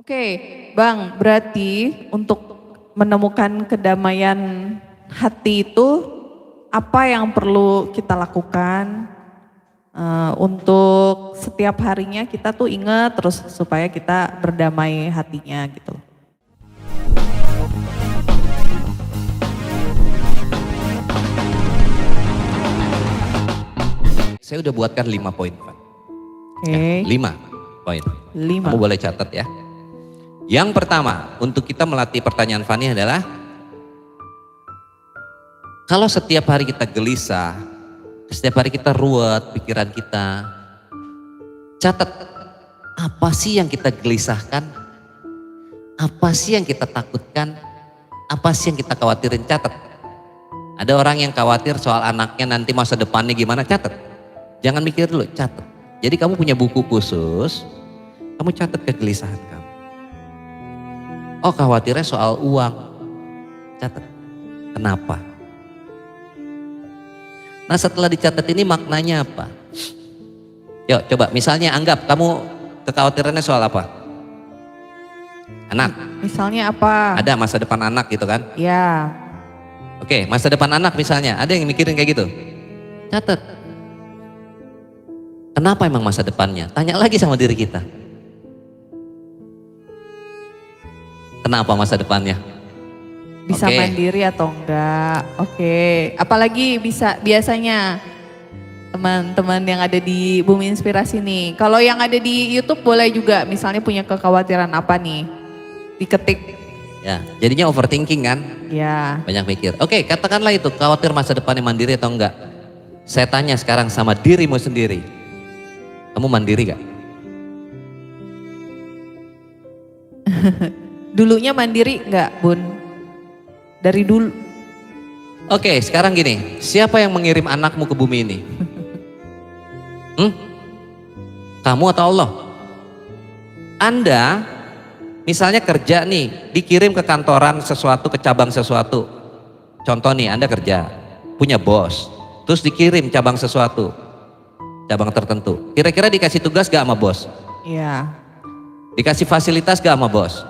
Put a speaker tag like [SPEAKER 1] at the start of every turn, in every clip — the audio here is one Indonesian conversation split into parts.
[SPEAKER 1] Oke, Bang, berarti untuk menemukan kedamaian hati itu apa yang perlu kita lakukan untuk setiap harinya kita tuh ingat terus supaya kita berdamai hatinya gitu.
[SPEAKER 2] Saya udah buatkan 5 poin, Pak.
[SPEAKER 1] Oke.
[SPEAKER 2] Ya, 5 poin.
[SPEAKER 1] 5.
[SPEAKER 2] Kamu boleh catat ya. Yang pertama, untuk kita melatih pertanyaan Fani adalah, kalau setiap hari kita gelisah, setiap hari kita ruwet pikiran kita, catat apa sih yang kita gelisahkan, apa sih yang kita takutkan, apa sih yang kita khawatirin, catat. Ada orang yang khawatir soal anaknya nanti masa depannya gimana, catat. Jangan mikir dulu, catat. Jadi kamu punya buku khusus, kamu catat kegelisahan kamu. Oh, khawatirnya soal uang, catat. Kenapa? Nah, setelah dicatat ini maknanya apa? Yuk coba, misalnya anggap kamu kekhawatirannya soal apa? Anak.
[SPEAKER 1] Misalnya apa?
[SPEAKER 2] Ada masa depan anak gitu kan?
[SPEAKER 1] Ya.
[SPEAKER 2] Oke, masa depan anak misalnya, ada yang mikirin kayak gitu? Catat. Kenapa emang masa depannya? Tanya lagi sama diri kita. Kenapa masa depannya?
[SPEAKER 1] Bisa
[SPEAKER 2] Oke.
[SPEAKER 1] mandiri atau enggak? Oke. Apalagi biasanya teman-teman yang ada di Bumi Inspirasi nih. Kalau yang ada di YouTube boleh juga misalnya punya kekhawatiran apa nih? Diketik.
[SPEAKER 2] Ya, jadinya overthinking kan?
[SPEAKER 1] Ya.
[SPEAKER 2] Banyak mikir. Oke, katakanlah itu, khawatir masa depannya mandiri atau enggak. Saya tanya sekarang sama dirimu sendiri. Kamu mandiri gak?
[SPEAKER 1] Dulunya mandiri enggak, Bun? Dari dulu.
[SPEAKER 2] Oke, sekarang gini, siapa yang mengirim anakmu ke bumi ini? Kamu atau Allah? Anda misalnya kerja nih, dikirim ke kantoran sesuatu, ke cabang sesuatu. Contoh nih, Anda kerja, punya bos, terus dikirim cabang sesuatu, cabang tertentu. Kira-kira dikasih tugas gak sama bos?
[SPEAKER 1] Iya.
[SPEAKER 2] Dikasih fasilitas gak sama bos?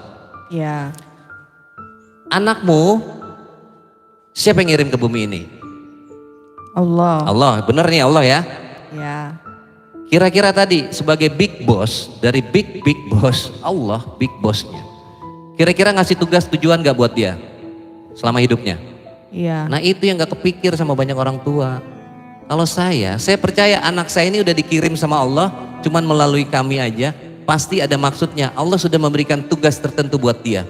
[SPEAKER 1] Iya.
[SPEAKER 2] Anakmu, siapa yang ngirim ke bumi ini?
[SPEAKER 1] Allah.
[SPEAKER 2] Allah, bener nih Allah ya.
[SPEAKER 1] Ya.
[SPEAKER 2] Kira-kira tadi sebagai big boss, dari big boss, Allah big bossnya. Kira-kira ngasih tugas tujuan gak buat dia selama hidupnya?
[SPEAKER 1] Iya.
[SPEAKER 2] Nah itu yang gak kepikir sama banyak orang tua. Kalau saya percaya anak saya ini udah dikirim sama Allah, cuman melalui kami aja, pasti ada maksudnya. Allah sudah memberikan tugas tertentu buat dia.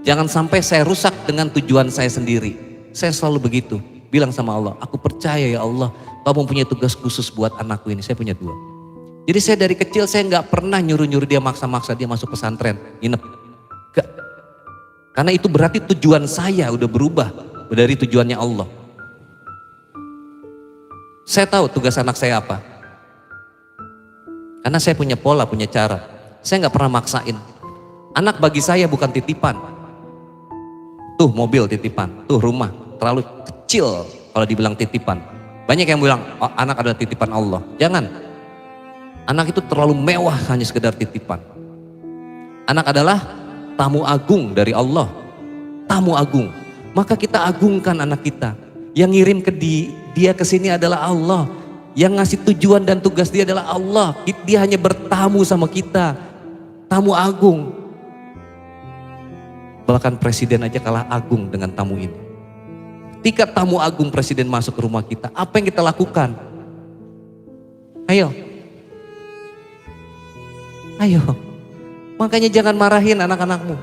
[SPEAKER 2] Jangan sampai saya rusak dengan tujuan saya sendiri. Saya selalu begitu, bilang sama Allah, aku percaya ya Allah, kamu punya tugas khusus buat anakku ini. Saya punya 2. Jadi saya dari kecil saya nggak pernah nyuruh-nyuruh dia, maksa-maksa dia masuk pesantren, nginep. Gak. Karena itu berarti tujuan saya udah berubah dari tujuannya Allah. Saya tahu tugas anak saya apa. Karena saya punya pola, punya cara. Saya nggak pernah maksain. Anak bagi saya bukan titipan. Tuh mobil titipan, tuh rumah terlalu kecil kalau dibilang titipan. Banyak yang bilang oh, anak adalah titipan Allah. Jangan. Anak itu terlalu mewah hanya sekedar titipan. Anak adalah tamu agung dari Allah. Tamu agung. Maka kita agungkan anak kita. Yang ngirim ke dia ke sini adalah Allah. Yang ngasih tujuan dan tugas dia adalah Allah. Dia hanya bertamu sama kita. Tamu agung. Bahkan presiden aja kalah agung dengan tamu ini. Ketika tamu agung presiden masuk ke rumah kita, apa yang kita lakukan? Ayo. Ayo. Makanya jangan marahin anak-anakmu.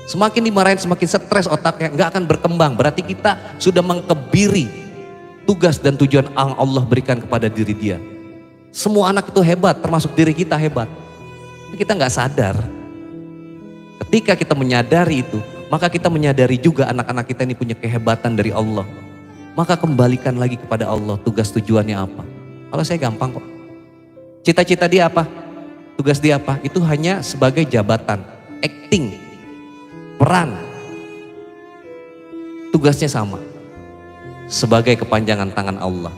[SPEAKER 2] Semakin dimarahin semakin stres otaknya, nggak akan berkembang. Berarti kita sudah mengkebiri tugas dan tujuan yang Allah berikan kepada diri dia. Semua anak itu hebat, termasuk diri kita hebat. Tapi kita nggak sadar. Ketika kita menyadari itu, maka kita menyadari juga anak-anak kita ini punya kehebatan dari Allah. Maka kembalikan lagi kepada Allah tugas tujuannya apa. Kalau saya gampang kok. Cita-cita dia apa? Tugas dia apa? Itu hanya sebagai jabatan, acting, peran. Tugasnya sama. Sebagai kepanjangan tangan Allah.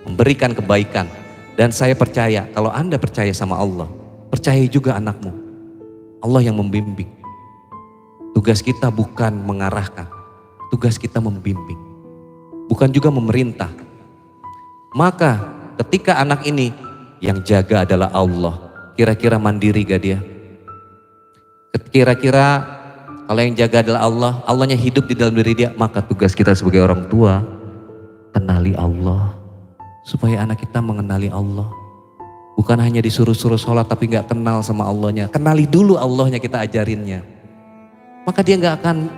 [SPEAKER 2] Memberikan kebaikan. Dan saya percaya, kalau Anda percaya sama Allah, percaya juga anakmu. Allah yang membimbing. Tugas kita bukan mengarahkan, tugas kita membimbing, bukan juga memerintah. Maka ketika anak ini yang jaga adalah Allah, kira-kira mandiri gak dia? Kira-kira kalau yang jaga adalah Allah, Allahnya hidup di dalam diri dia, maka tugas kita sebagai orang tua, kenali Allah. Supaya anak kita mengenali Allah. Bukan hanya disuruh-suruh sholat tapi gak kenal sama Allahnya. Kenali dulu Allahnya, kita ajarinnya. Maka dia gak akan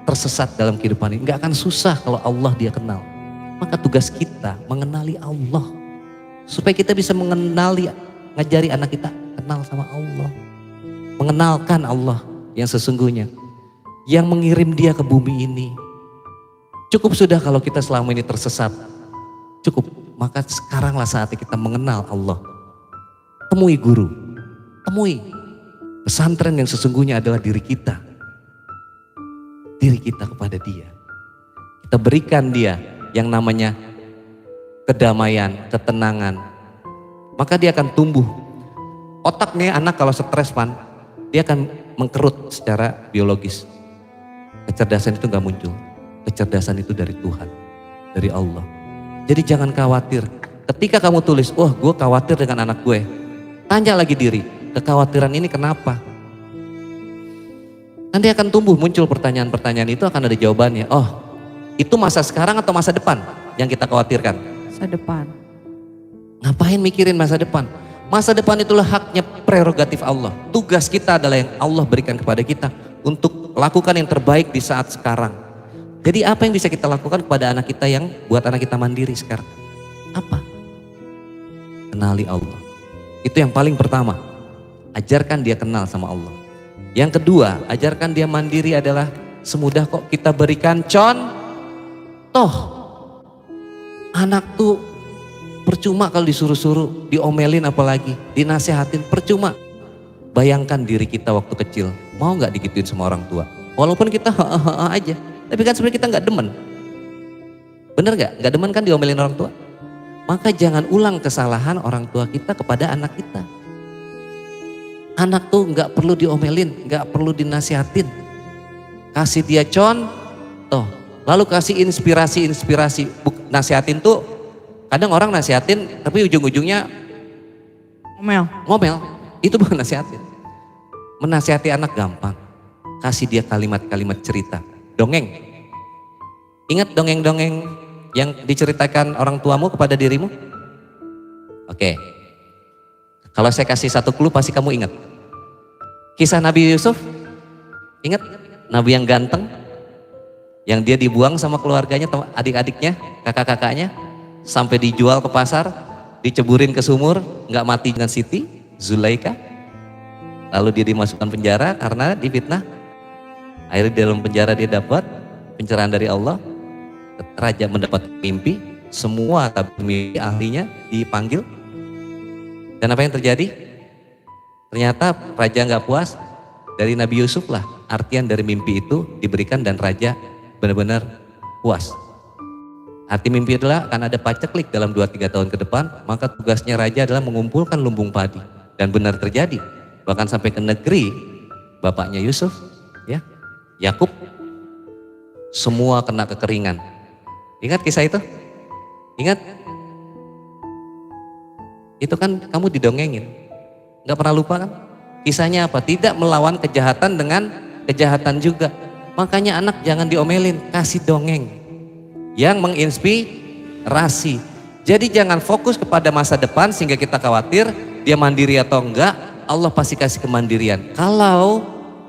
[SPEAKER 2] tersesat dalam kehidupan ini. Gak akan susah kalau Allah dia kenal. Maka tugas kita mengenali Allah. Supaya kita bisa mengenali, ngajari anak kita kenal sama Allah. Mengenalkan Allah yang sesungguhnya. Yang mengirim dia ke bumi ini. Cukup sudah kalau kita selama ini tersesat. Cukup. Maka sekaranglah saatnya kita mengenal Allah. Temui guru. Temui. Pesantren yang sesungguhnya adalah diri kita. Diri kita kepada dia. Kita berikan dia yang namanya kedamaian, ketenangan. Maka dia akan tumbuh. Otaknya anak kalau stres pan, dia akan mengkerut secara biologis. Kecerdasan itu gak muncul. Kecerdasan itu dari Tuhan, dari Allah. Jadi jangan khawatir. Ketika kamu tulis, wah gue khawatir dengan anak gue. Tanya lagi diri, kekhawatiran ini kenapa? Nanti akan tumbuh, muncul pertanyaan-pertanyaan itu akan ada jawabannya. Oh, itu masa sekarang atau masa depan yang kita khawatirkan?
[SPEAKER 1] Masa depan.
[SPEAKER 2] Ngapain mikirin masa depan? Masa depan itulah haknya prerogatif Allah. Tugas kita adalah yang Allah berikan kepada kita untuk lakukan yang terbaik di saat sekarang. Jadi apa yang bisa kita lakukan kepada anak kita yang buat anak kita mandiri sekarang? Apa? Kenali Allah. Itu yang paling pertama. Ajarkan dia kenal sama Allah. Yang kedua, ajarkan dia mandiri adalah semudah kok kita berikan contoh. Anak tuh percuma kalau disuruh-suruh, diomelin apalagi, dinasehatin, percuma. Bayangkan diri kita waktu kecil, mau gak digituin sama orang tua? Walaupun kita aja, tapi kan sebenarnya kita gak demen. Bener gak? Gak demen kan diomelin orang tua? Maka jangan ulang kesalahan orang tua kita kepada anak kita. Anak tuh gak perlu diomelin, gak perlu dinasihatin. Kasih dia contoh, lalu kasih inspirasi. Nasihatin tuh, kadang orang nasihatin tapi ujung-ujungnya ngomel. Itu bukan nasihatin. Menasihati anak gampang. Kasih dia kalimat-kalimat cerita. Dongeng. Ingat dongeng-dongeng yang diceritakan orang tuamu kepada dirimu? Oke. Kalau saya kasih satu clue pasti kamu ingat. Kisah Nabi Yusuf, ingat? Nabi yang ganteng, yang dia dibuang sama keluarganya, adik-adiknya, kakak-kakaknya, sampai dijual ke pasar, diceburin ke sumur, nggak mati dengan Siti Zulaika. Lalu dia dimasukkan penjara karena difitnah. Akhirnya di dalam penjara dia dapat pencerahan dari Allah. Raja mendapat mimpi, semua mimpi ahlinya dipanggil. Dan apa yang terjadi? Ternyata raja nggak puas, dari Nabi Yusuf lah artian dari mimpi itu diberikan dan raja benar-benar puas. Arti mimpi adalah akan ada paceklik dalam 2-3 tahun ke depan, maka tugasnya raja adalah mengumpulkan lumbung padi. Dan benar terjadi, bahkan sampai ke negeri bapaknya Yusuf, ya, Yakub, semua kena kekeringan. Ingat kisah itu? Ingat? Itu kan kamu didongengin. Gak pernah lupa kan? Kisahnya apa? Tidak melawan kejahatan dengan kejahatan juga. Makanya anak jangan diomelin, kasih dongeng yang menginspirasi. Jadi jangan fokus kepada masa depan sehingga kita khawatir dia mandiri atau enggak. Allah pasti kasih kemandirian. Kalau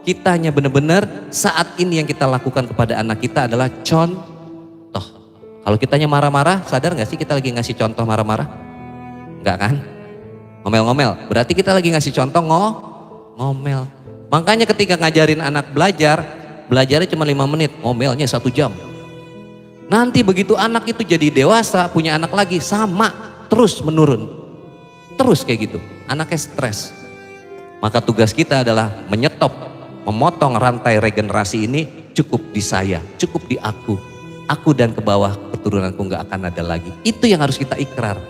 [SPEAKER 2] kitanya benar-benar saat ini yang kita lakukan kepada anak kita adalah contoh. Kalau kitanya marah-marah, sadar gak sih kita lagi ngasih contoh marah-marah? Enggak kan? Ngomel-ngomel, berarti kita lagi ngasih contoh ngomel. Makanya ketika ngajarin anak belajarnya cuma 5 menit, ngomelnya 1 jam. Nanti begitu anak itu jadi dewasa, punya anak lagi, sama, terus menurun. Terus kayak gitu, anaknya stres. Maka tugas kita adalah menyetop, memotong rantai regenerasi ini cukup di saya, cukup di aku. Aku dan ke bawah keturunanku gak akan ada lagi. Itu yang harus kita ikrar.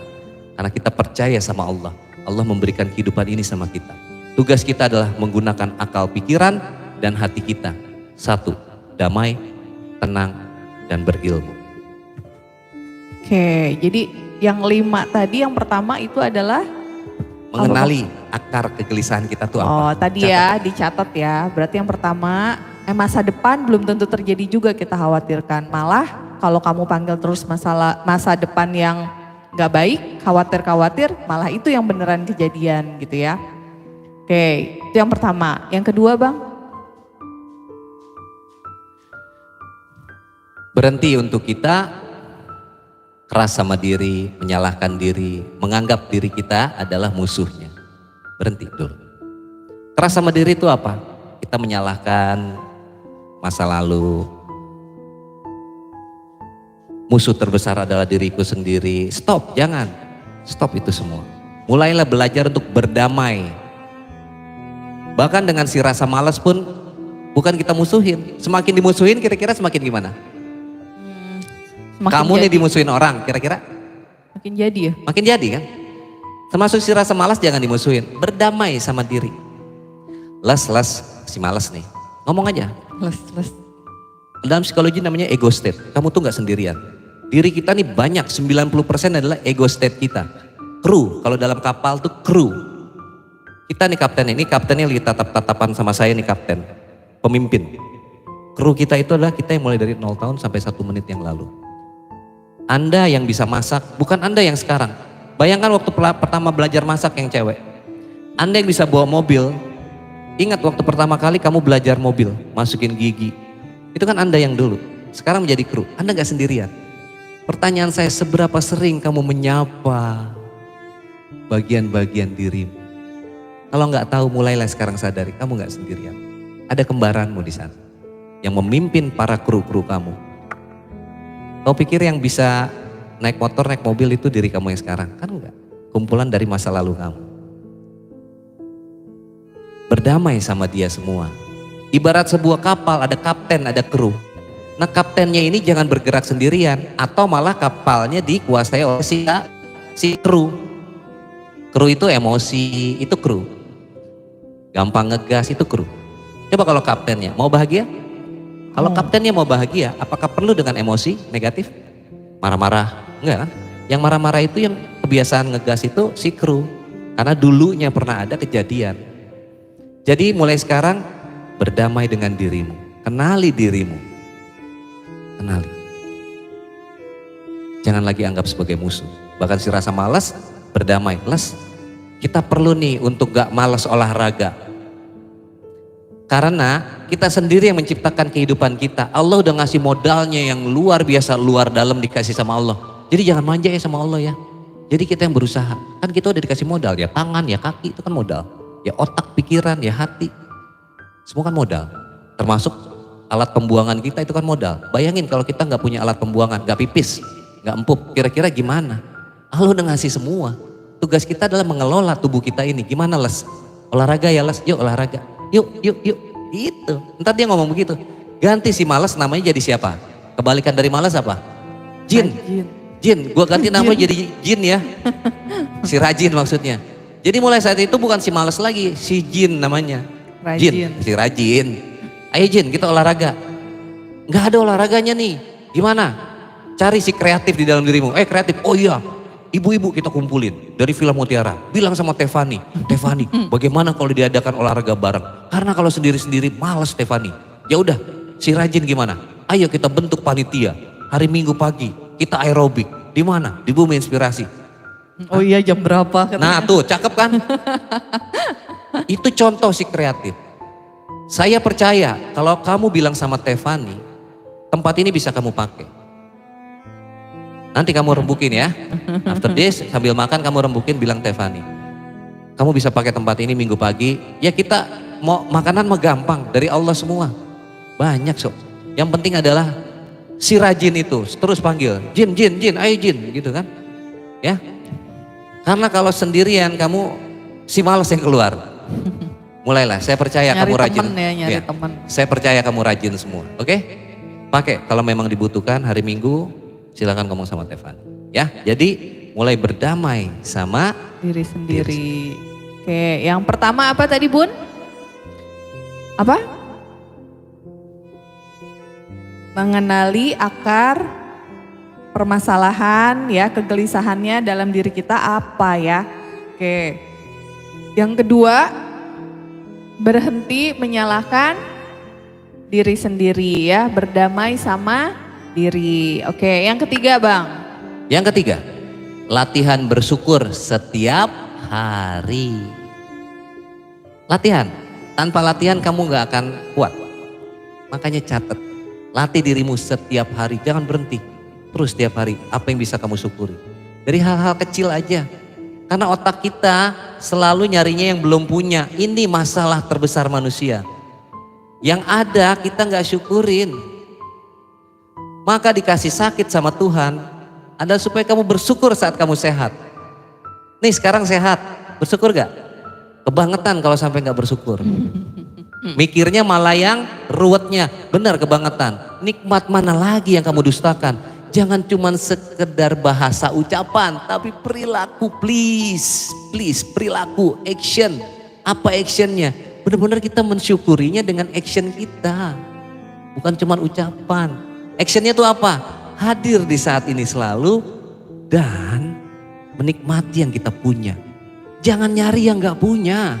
[SPEAKER 2] Karena kita percaya sama Allah. Allah memberikan kehidupan ini sama kita. Tugas kita adalah menggunakan akal pikiran dan hati kita. 1, damai, tenang, dan berilmu.
[SPEAKER 1] Oke, jadi yang 5 tadi yang pertama itu adalah
[SPEAKER 2] Mengenali akar kegelisahan kita tuh apa.
[SPEAKER 1] oh tadi ya dicatat ya. Berarti yang pertama masa depan belum tentu terjadi juga kita khawatirkan. Malah kalau kamu panggil terus masa depan yang gak baik, khawatir malah itu yang beneran kejadian gitu ya. Oke, itu yang pertama. Yang kedua Bang?
[SPEAKER 2] Berhenti untuk kita keras sama diri, menyalahkan diri, menganggap diri kita adalah musuhnya. Berhenti dulu. Keras sama diri itu apa? Kita menyalahkan masa lalu. Musuh terbesar adalah diriku sendiri. Stop, jangan. Stop itu semua. Mulailah belajar untuk berdamai. Bahkan dengan si rasa malas pun bukan kita musuhin. Semakin dimusuhin kira-kira semakin gimana? Kamu nih dimusuhin orang, kira-kira?
[SPEAKER 1] Makin jadi ya?
[SPEAKER 2] Makin jadi kan? Termasuk si rasa malas jangan dimusuhin. Berdamai sama diri. Les, si malas nih. Ngomong aja.
[SPEAKER 1] Les.
[SPEAKER 2] Dalam psikologi namanya ego state. Kamu tuh gak sendirian. Diri kita nih banyak, 90% adalah ego state kita. Kru, kalau dalam kapal tuh kru. Kita nih kapten, ini kaptennya lagi tatap-tatapan sama saya nih kapten. Pemimpin. Kru kita itu adalah kita yang mulai dari 0 tahun sampai 1 menit yang lalu. Anda yang bisa masak, bukan Anda yang sekarang. Bayangkan waktu pertama belajar masak yang cewek. Anda yang bisa bawa mobil, ingat waktu pertama kali kamu belajar mobil, masukin gigi. Itu kan Anda yang dulu, sekarang menjadi kru. Anda gak sendirian. Pertanyaan saya, seberapa sering kamu menyapa bagian-bagian dirimu? Kalau gak tahu, mulailah sekarang sadari, kamu gak sendirian. Ada kembaranmu di sana, yang memimpin para kru-kru kamu. Kau pikir yang bisa naik motor, naik mobil itu diri kamu yang sekarang? Kan enggak. Kumpulan dari masa lalu kamu. Berdamai sama dia semua. Ibarat sebuah kapal, ada kapten, ada kru. Nah kaptennya ini jangan bergerak sendirian. Atau malah kapalnya dikuasai oleh si kru. Kru itu emosi, itu kru. Gampang ngegas, itu kru. Coba kalau kaptennya mau bahagia? Kalau kaptennya mau bahagia, apakah perlu dengan emosi negatif? Marah-marah? Enggak kan? Yang marah-marah itu yang kebiasaan ngegas itu si kru. Karena dulunya pernah ada kejadian. Jadi mulai sekarang berdamai dengan dirimu. Kenali dirimu. Kenali. Jangan lagi anggap sebagai musuh. Bahkan si rasa malas, berdamai. Kita perlu nih untuk gak malas olahraga. Karena kita sendiri yang menciptakan kehidupan kita. Allah udah ngasih modalnya yang luar biasa, luar dalam dikasih sama Allah. Jadi jangan manja ya sama Allah ya. Jadi kita yang berusaha. Kan kita udah dikasih modal ya, tangan ya, kaki itu kan modal. Ya otak, pikiran, ya hati. Semua kan modal. Termasuk alat pembuangan kita itu kan modal. Bayangin kalau kita nggak punya alat pembuangan, nggak pipis, nggak empuk, kira-kira gimana? Allah udah ngasih semua. Tugas kita adalah mengelola tubuh kita ini. Gimana Les? Olahraga ya Les, yuk olahraga. Yuk. Itu. Ntar dia ngomong begitu. Ganti si malas namanya jadi siapa? Kebalikan dari malas apa? Jin. Gua ganti namanya jadi jin ya. Si rajin maksudnya. Jadi mulai saat itu bukan si malas lagi, si jin namanya. Jin, si rajin. Ayo Jin, kita olahraga. Nggak ada olahraganya nih. Gimana? Cari si kreatif di dalam dirimu. Kreatif. Oh iya. Ibu-ibu kita kumpulin dari Villa Mutiara. Bilang sama Tefani, bagaimana kalau diadakan olahraga bareng? Karena kalau sendiri-sendiri malas Tefani. Ya udah, si rajin gimana? Ayo kita bentuk panitia. Hari Minggu pagi kita aerobik. Di mana? Di Bumi Inspirasi.
[SPEAKER 1] Oh iya, jam berapa?
[SPEAKER 2] Nah tuh, cakep kan? Itu contoh si kreatif. Saya percaya kalau kamu bilang sama Tefani, tempat ini bisa kamu pakai. Nanti kamu rembukin ya. After this sambil makan kamu rembukin, bilang Tefani. Kamu bisa pakai tempat ini Minggu pagi. Ya kita mau makanan mah gampang, dari Allah semua. Banyak sok. Yang penting adalah si rajin itu terus panggil. Jin, ayo Jin gitu kan. Ya. Karena kalau sendirian kamu si malas yang keluar. Mulailah, saya percaya
[SPEAKER 1] nyari
[SPEAKER 2] kamu rajin.
[SPEAKER 1] Nyari teman.
[SPEAKER 2] Saya percaya kamu rajin semua. Oke? Pakai kalau memang dibutuhkan hari Minggu. Silakan ngomong sama Tefani. Ya, jadi mulai berdamai sama
[SPEAKER 1] diri sendiri. Oke, yang pertama apa tadi Bun? Apa? Mengenali akar permasalahan ya, kegelisahannya dalam diri kita apa ya. Oke. Yang kedua, berhenti menyalahkan diri sendiri ya, berdamai sama diri. Oke, yang ketiga Bang.
[SPEAKER 2] Yang ketiga, latihan bersyukur setiap hari. Latihan, tanpa latihan kamu gak akan kuat. Makanya catat, latih dirimu setiap hari, jangan berhenti. Terus setiap hari, apa yang bisa kamu syukuri. Dari hal-hal kecil aja. Karena otak kita selalu nyarinya yang belum punya. Ini masalah terbesar manusia. Yang ada kita gak syukurin. Maka dikasih sakit sama Tuhan adalah supaya kamu bersyukur saat kamu sehat. Nih sekarang sehat, bersyukur gak? Kebangetan kalau sampai gak bersyukur. Mikirnya malah yang ruwetnya. Benar kebangetan. Nikmat mana lagi yang kamu dustakan? Jangan cuma sekedar bahasa ucapan, tapi perilaku, please. Please, perilaku, action. Apa actionnya? Benar-benar kita mensyukurinya dengan action kita. Bukan cuma ucapan. Actionnya itu apa? Hadir di saat ini selalu dan menikmati yang kita punya. Jangan nyari yang gak punya.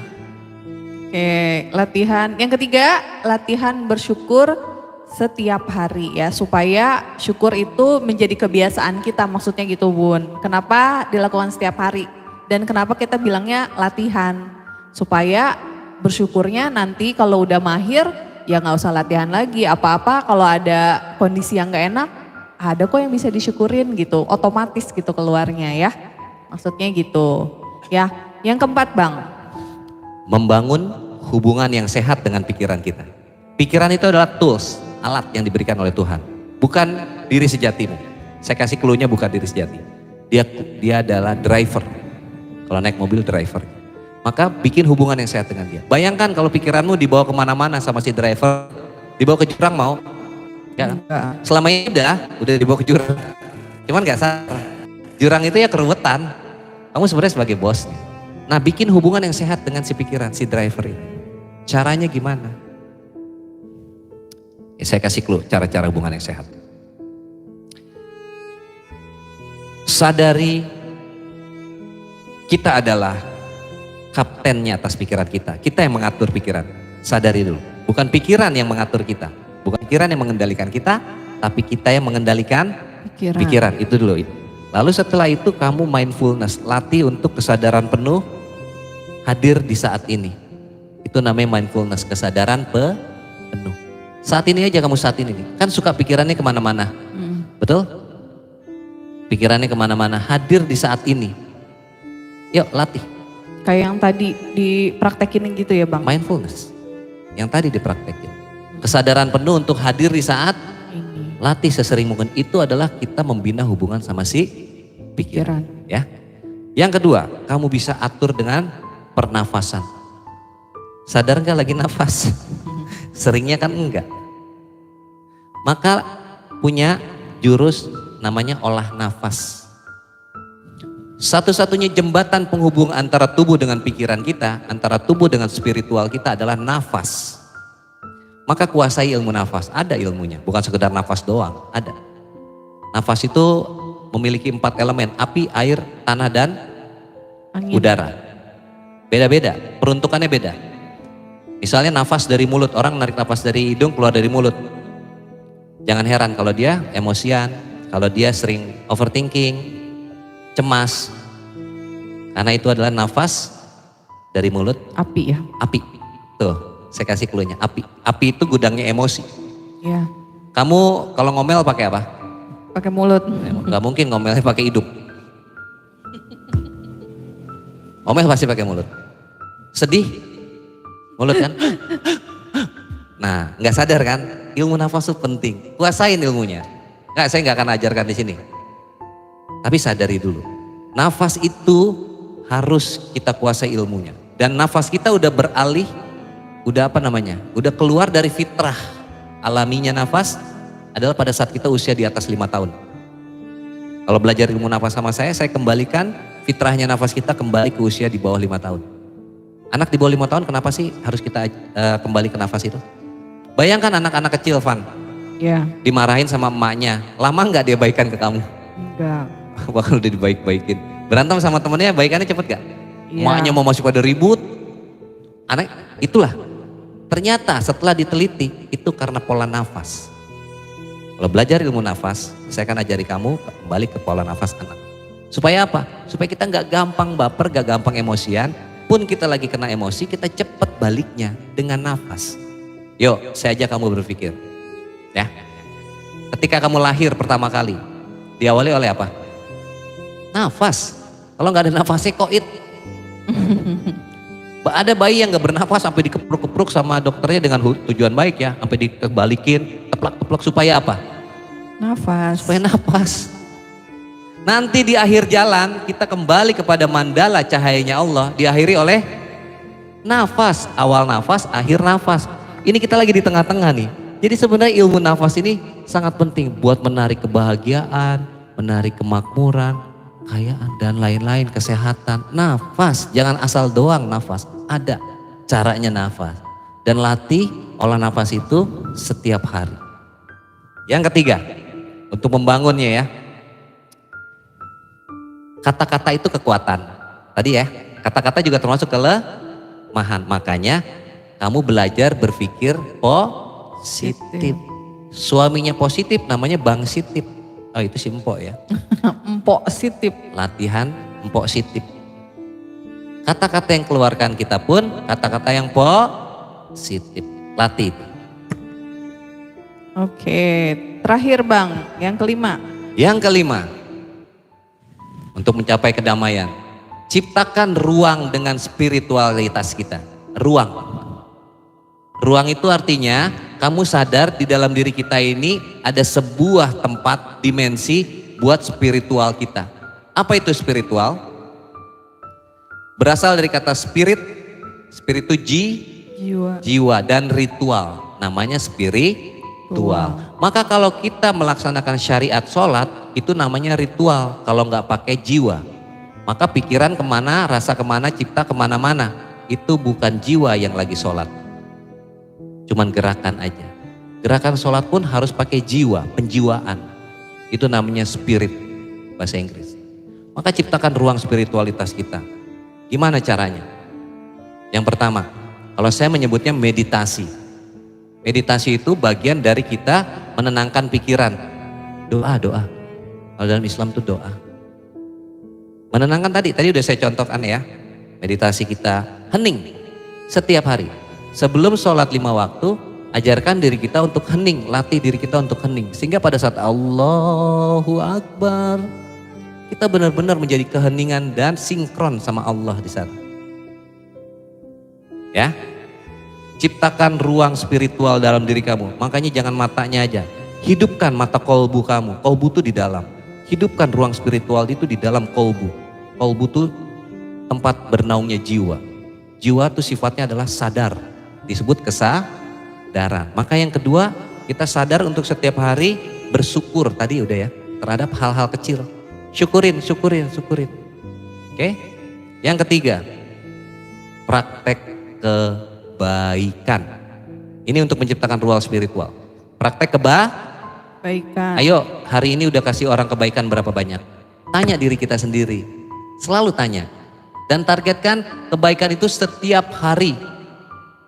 [SPEAKER 1] Oke, latihan. Yang ketiga, latihan bersyukur setiap hari ya. Supaya syukur itu menjadi kebiasaan kita, maksudnya gitu Bun. Kenapa dilakukan setiap hari? Dan kenapa kita bilangnya latihan? Supaya bersyukurnya nanti kalau udah mahir, ya gak usah latihan lagi. Apa-apa kalau ada kondisi yang gak enak, ada kok yang bisa disyukurin gitu. Otomatis gitu keluarnya ya. Maksudnya gitu. Ya, yang keempat Bang.
[SPEAKER 2] Membangun hubungan yang sehat dengan pikiran kita. Pikiran itu adalah tools, alat yang diberikan oleh Tuhan. Bukan diri sejatimu. Saya kasih clue-nya bukan diri sejati. Dia adalah driver. Kalau naik mobil driver. Maka bikin hubungan yang sehat dengan dia. Bayangkan kalau pikiranmu dibawa kemana-mana sama si driver. Dibawa ke jurang mau? Ya kan? Selama ini udah dibawa ke jurang. Cuman gak sadar. Jurang itu ya keruwetan. Kamu sebenarnya sebagai bosnya. Nah bikin hubungan yang sehat dengan si pikiran, si driver ini. Caranya gimana? Ya, saya kasih clue cara-cara hubungan yang sehat. Sadari kita adalah kaptennya atas pikiran kita. Kita yang mengatur pikiran. Sadari dulu. Bukan pikiran yang mengatur kita. Bukan pikiran yang mengendalikan kita. Tapi kita yang mengendalikan pikiran. Itu dulu. Lalu setelah itu kamu mindfulness. Latih untuk kesadaran penuh. Hadir di saat ini. Itu namanya mindfulness. Kesadaran penuh. Saat ini aja kamu saat ini. Kan suka pikirannya kemana-mana. Betul? Pikirannya kemana-mana. Hadir di saat ini. Yuk latih.
[SPEAKER 1] Kayak yang tadi dipraktekin gitu ya Bang?
[SPEAKER 2] Mindfulness. Yang tadi dipraktekin. Kesadaran penuh untuk hadir di saat
[SPEAKER 1] ini.
[SPEAKER 2] Latih sesering mungkin. Itu adalah kita membina hubungan sama si pikiran. Ya. Yang kedua, kamu bisa atur dengan pernafasan. Sadar gak lagi nafas? Seringnya kan enggak. Maka punya jurus namanya olah nafas. Satu-satunya jembatan penghubung antara tubuh dengan pikiran kita, antara tubuh dengan spiritual kita adalah nafas. Maka kuasai ilmu nafas, ada ilmunya, bukan sekedar nafas doang, ada. Nafas itu memiliki 4 elemen, api, air, tanah, dan
[SPEAKER 1] Angin.
[SPEAKER 2] udara. Beda-beda, peruntukannya beda. Misalnya nafas dari mulut, orang narik nafas dari hidung keluar dari mulut. Jangan heran kalau dia emosian, kalau dia sering overthinking, cemas, karena itu adalah nafas dari mulut.
[SPEAKER 1] Api ya?
[SPEAKER 2] Api, tuh saya kasih clue-nya, api. Api itu gudangnya emosi.
[SPEAKER 1] Iya.
[SPEAKER 2] Kamu kalau ngomel pakai apa?
[SPEAKER 1] Pakai mulut.
[SPEAKER 2] Gak mungkin ngomelnya pakai hidung. Ngomel pasti pakai mulut. Sedih, mulut kan? Nah, nggak sadar kan? Ilmu nafas itu penting. Kuasain ilmunya. Nggak, saya nggak akan ajarkan di sini. Tapi sadari dulu, nafas itu harus kita kuasai ilmunya. Dan nafas kita udah beralih, udah apa namanya? Udah keluar dari fitrah alaminya nafas adalah pada saat kita usia di atas 5 tahun. Kalau belajar ilmu nafas sama saya kembalikan fitrahnya nafas kita kembali ke usia di bawah 5 tahun. Anak di bawah 5 tahun kenapa sih harus kita kembali ke nafas itu? Bayangkan anak-anak kecil, Van,
[SPEAKER 1] Ya,
[SPEAKER 2] dimarahin sama emaknya. Lama nggak dia baikan ke kamu?
[SPEAKER 1] enggak.
[SPEAKER 2] Bahkan udah dibaik-baikin. Berantem sama temennya, baikannya cepet gak?
[SPEAKER 1] Iya.
[SPEAKER 2] Emaknya mau masuk pada ribut. Anak, itulah. Ternyata setelah diteliti, itu karena pola nafas. Kalau belajar ilmu nafas, saya akan ajari kamu kembali ke pola nafas anak. Supaya apa? Supaya kita nggak gampang baper, nggak gampang emosian. Pun kita lagi kena emosi, kita cepet baliknya dengan nafas. Yuk, saya ajak kamu berpikir. Ya. Ketika kamu lahir pertama kali, diawali oleh apa? Nafas. Kalau nggak ada nafasnya koit. Ada bayi yang nggak bernafas sampai dikepruk-kepruk sama dokternya dengan tujuan baik ya, sampai dibalikin, teplak-teplak supaya apa?
[SPEAKER 1] Nafas.
[SPEAKER 2] Supaya nafas. Nanti di akhir jalan kita kembali kepada mandala cahayanya Allah, diakhiri oleh nafas. Awal nafas, akhir nafas. Ini kita lagi di tengah-tengah nih. Jadi sebenarnya ilmu nafas ini sangat penting buat menarik kebahagiaan, menarik kemakmuran, kekayaan dan lain-lain, kesehatan. Nafas, jangan asal doang nafas. Ada caranya nafas. Dan latih olah nafas itu setiap hari. Yang ketiga, untuk membangunnya ya. Kata-kata itu kekuatan. Tadi ya, kata-kata juga termasuk kelemahan. Makanya kamu belajar berpikir positif. Suaminya positif namanya Bang Sitip. Oh itu si empok ya.
[SPEAKER 1] Empok sitip.
[SPEAKER 2] Latihan empok sitip. Kata-kata yang keluarkan kita pun kata-kata yang positif. Latih itu.
[SPEAKER 1] Oke, terakhir Bang, yang kelima.
[SPEAKER 2] Yang kelima, untuk mencapai kedamaian, ciptakan ruang dengan spiritualitas kita. Ruang. Ruang itu artinya kamu sadar di dalam diri kita ini ada sebuah tempat, dimensi buat spiritual kita. Apa itu spiritual? Berasal dari kata spirit. Spirit itu jiwa dan ritual. Namanya spiritual. Maka kalau kita melaksanakan syariat sholat, itu namanya ritual. Kalau nggak pakai jiwa, maka pikiran kemana, rasa kemana, cipta kemana-mana. Itu bukan jiwa yang lagi sholat, cuman gerakan aja. Gerakan sholat pun harus pakai jiwa, penjiwaan. Itu namanya spirit, bahasa Inggris. Maka ciptakan ruang spiritualitas kita. Gimana caranya? Yang pertama, kalau saya menyebutnya meditasi. Meditasi itu bagian dari kita menenangkan pikiran. Doa. Kalau dalam Islam itu doa. Menenangkan tadi udah saya contohkan ya. Meditasi kita hening setiap hari. Sebelum sholat 5 waktu, ajarkan diri kita untuk hening, latih diri kita untuk hening. Sehingga pada saat Allahu Akbar, kita benar-benar menjadi keheningan dan sinkron sama Allah di sana. Ya, ciptakan ruang spiritual dalam diri kamu. Makanya jangan matanya aja. Hidupkan mata kolbu kamu. Kolbu itu di dalam. Hidupkan ruang spiritual itu di dalam kolbu. Kolbu itu tempat bernaungnya jiwa. Jiwa itu sifatnya adalah sadar. Disebut kesadaran. Maka yang kedua, kita sadar untuk setiap hari bersyukur. Tadi udah ya, terhadap hal-hal kecil. Syukurin. Oke? Yang ketiga, praktek kebaikan. Ini untuk menciptakan ruang spiritual. Praktek
[SPEAKER 1] Kebaikan.
[SPEAKER 2] Ayo, hari ini udah kasih orang kebaikan berapa banyak? Tanya diri kita sendiri. Selalu tanya. Dan targetkan kebaikan itu setiap hari.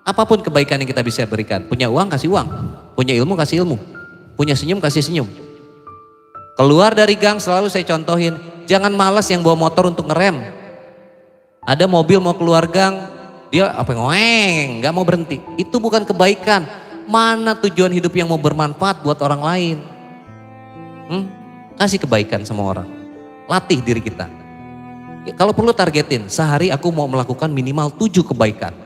[SPEAKER 2] Apapun kebaikan yang kita bisa berikan. Punya uang, kasih uang. Punya ilmu, kasih ilmu. Punya senyum, kasih senyum. Keluar dari gang selalu saya contohin. Jangan malas yang bawa motor untuk ngerem. Ada mobil mau keluar gang, dia nggak mau berhenti. Itu bukan kebaikan. Mana tujuan hidup yang mau bermanfaat buat orang lain? Kasih kebaikan sama orang. Latih diri kita. Ya, kalau perlu targetin, sehari aku mau melakukan minimal 7 kebaikan.